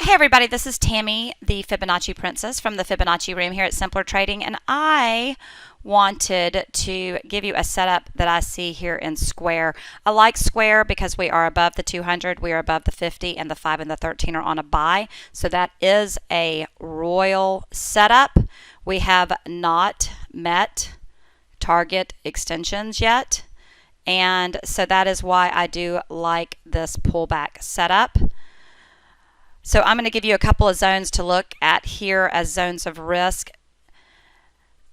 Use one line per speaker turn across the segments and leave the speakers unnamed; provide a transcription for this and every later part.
Hey everybody, this is Tammy, the Fibonacci Princess from the Fibonacci room here at Simpler Trading, and I wanted to give you a setup that I see here in Square. I like Square because we are above the 200, we are above the 50, and the 5 and the 13 are on a buy. So that is a royal setup. We have not met target extensions yet, and so that is why I do like this pullback setup. So I'm going to give you a couple of zones to look at here as zones of risk,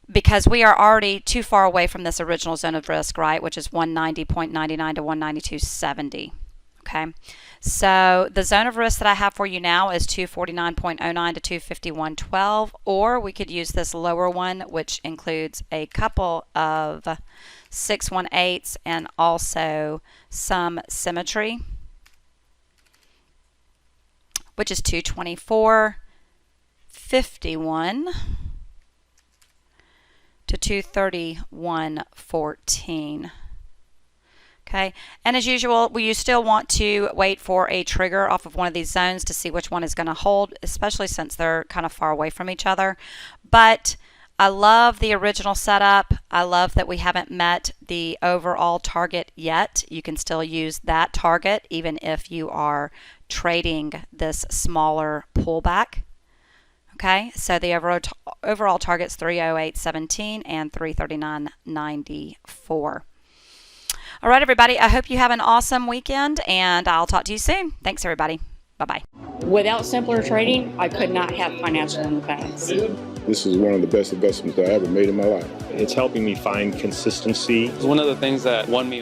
because we are already too far away from this original zone of risk, right, which is 190.99 to 192.70. Okay, so the zone of risk that I have for you now is 249.09 to 251.12, or we could use this lower one, which includes a couple of 618s and also some symmetry, which is 224.51 to 231.14. Okay, and as usual, you still want to wait for a trigger off of one of these zones to see which one is going to hold, especially since they're kind of far away from each other. But I love the original setup. I love that we haven't met the overall target yet. You can still use that target even if you are trading this smaller pullback. Okay, so the overall target's 308.17 and 339.94. All right, everybody, I hope you have an awesome weekend, and I'll talk to you soon. Thanks, everybody. Bye-bye.
Without Simpler Trading, I could not have financial independence.
This is one of the best investments I ever made in my life.
It's helping me find consistency.
It's one of the things that won me